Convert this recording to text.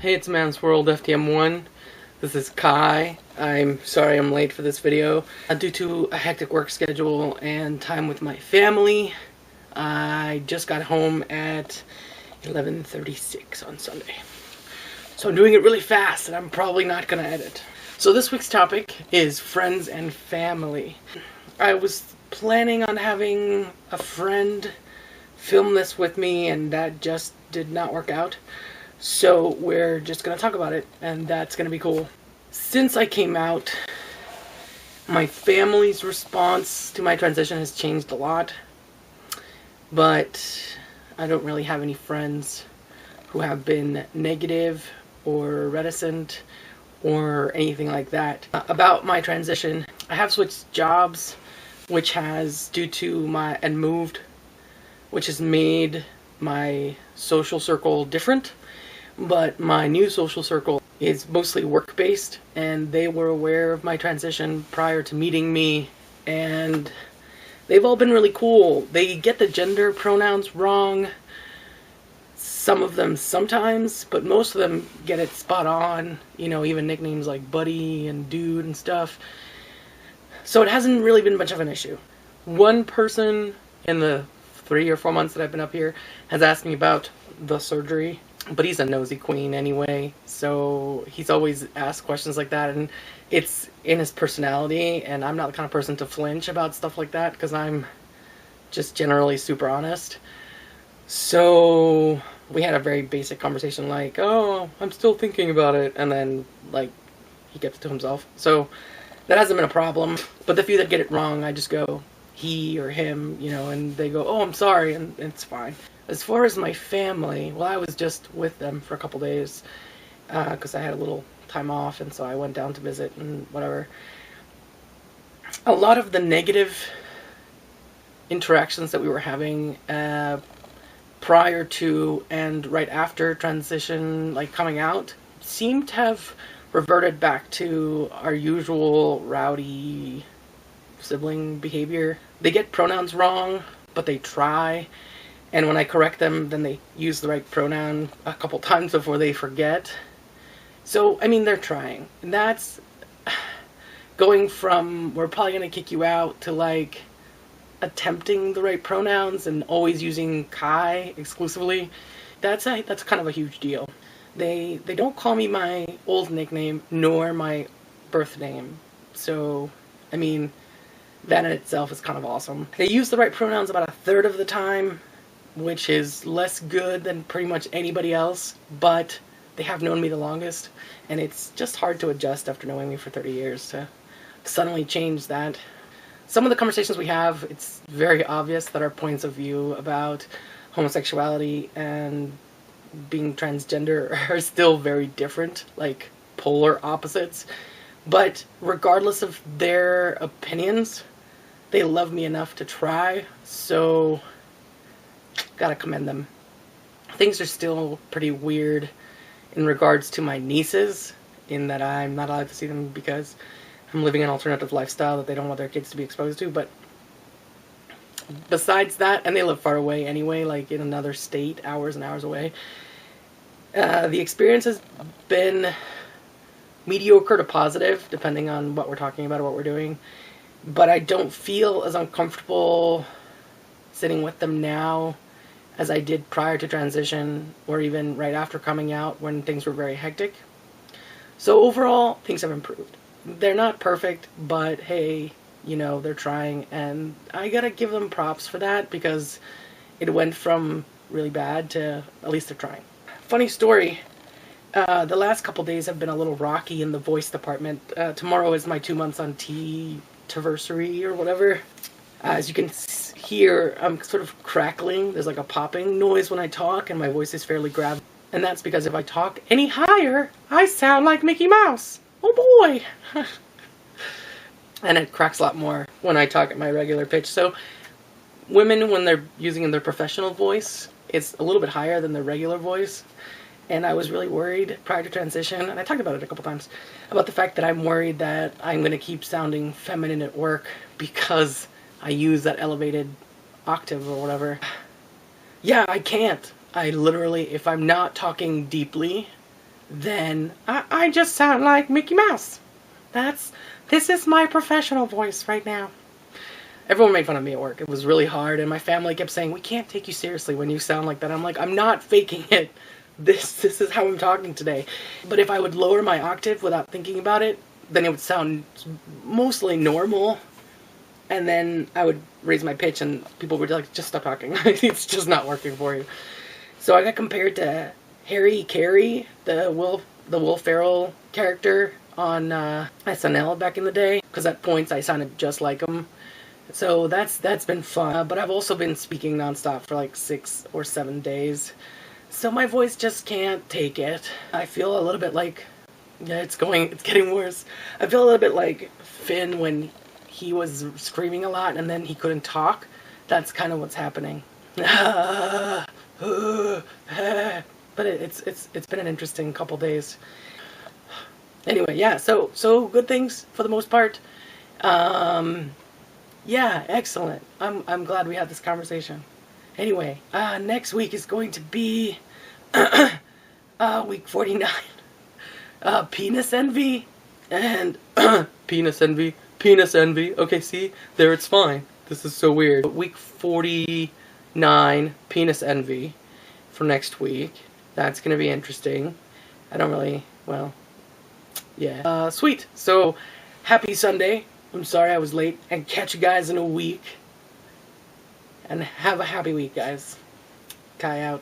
Hey, it's ItsAMansWorldFTM1. This is Kai. I'm sorry I'm late for this video. Due to a hectic work schedule and time with my family, I just got home at 11:36 on Sunday. So I'm doing it really fast and I'm probably not going to edit. So this week's topic is friends and family. I was planning on having a friend film this with me and that just did not work out. So we're just going to talk about it, and that's going to be cool. Since I came out, my family's response to my transition has changed a lot. But I don't really have any friends who have been negative or reticent or anything like that about my transition. I have switched jobs, which has, moved, which has made my social circle different. But my new social circle is mostly work-based, and they were aware of my transition prior to meeting me, and they've all been really cool. They get the gender pronouns wrong, some of them sometimes, but most of them get it spot on, even nicknames like buddy and dude and stuff. So it hasn't really been much of an issue. One person in the 3 or 4 months that I've been up here has asked me about the surgery. But he's a nosy queen anyway, so he's always asked questions like that, and it's in his personality, and I'm not the kind of person to flinch about stuff like that, because I'm just generally super honest. So we had a very basic conversation like, oh, I'm still thinking about it, and then, he gets it to himself. So that hasn't been a problem, but the few that get it wrong, I just go, he or him, and they go, oh, I'm sorry, and it's fine. As far as my family, well, I was just with them for a couple days because I had a little time off, and so I went down to visit and whatever. A lot of the negative interactions that we were having prior to and right after transition, coming out, seemed to have reverted back to our usual rowdy sibling behavior. They get pronouns wrong, but they try. And when I correct them, then they use the right pronoun a couple times before they forget. So, they're trying. And that's going from, we're probably going to kick you out, to, attempting the right pronouns and always using Kai exclusively. That's kind of a huge deal. They don't call me my old nickname, nor my birth name. So, that in itself is kind of awesome. They use the right pronouns about a third of the time, which is less good than pretty much anybody else, but they have known me the longest, and it's just hard to adjust after knowing me for 30 years to suddenly change that. Some of the conversations we have, it's very obvious that our points of view about homosexuality and being transgender are still very different, like polar opposites. But regardless of their opinions, they love me enough to try, so gotta commend them. Things are still pretty weird in regards to my nieces, in that I'm not allowed to see them because I'm living an alternative lifestyle that they don't want their kids to be exposed to. But besides that, and they live far away anyway, in another state, hours and hours away, the experience has been mediocre to positive, depending on what we're talking about or what we're doing. But I don't feel as uncomfortable sitting with them now as I did prior to transition, or even right after coming out when things were very hectic. So overall, things have improved. They're not perfect, but hey, they're trying, and I gotta give them props for that, because it went from really bad to at least they're trying. Funny story, the last couple days have been a little rocky in the voice department. Tomorrow is my 2 months on T-versary or whatever. As you can hear, I'm sort of crackling. There's a popping noise when I talk, and my voice is fairly gravelly. And that's because if I talk any higher, I sound like Mickey Mouse. Oh boy! And it cracks a lot more when I talk at my regular pitch. So women, when they're using their professional voice, it's a little bit higher than their regular voice. And I was really worried prior to transition, and I talked about it a couple times, about the fact that I'm worried that I'm going to keep sounding feminine at work because I use that elevated octave or whatever. Yeah, I can't. I literally, if I'm not talking deeply, then I just sound like Mickey Mouse. This is my professional voice right now. Everyone made fun of me at work. It was really hard, and my family kept saying, we can't take you seriously when you sound like that. I'm like, I'm not faking it. This is how I'm talking today. But if I would lower my octave without thinking about it, then it would sound mostly normal. And then I would raise my pitch, and people would be like, just stop talking. It's just not working for you. So I got compared to Harry Carey, the Will Ferrell character on SNL back in the day, because at points I sounded just like him. So that's been fun. But I've also been speaking nonstop for like 6 or 7 days. So my voice just can't take it. I feel a little bit like, yeah, it's getting worse. I feel a little bit like Finn when he was screaming a lot and then he couldn't talk. That's kind of what's happening. But it's been an interesting couple days. Anyway, yeah, so good things for the most part. Yeah, excellent. I'm glad we had this conversation. Anyway, next week is going to be week 49. Penis envy and penis envy. Okay, see? There, it's fine. This is so weird. Week 49, penis envy for next week. That's going to be interesting. I don't really, well, yeah. Sweet. So, happy Sunday. I'm sorry I was late. And catch you guys in a week. And have a happy week, guys. Kai out.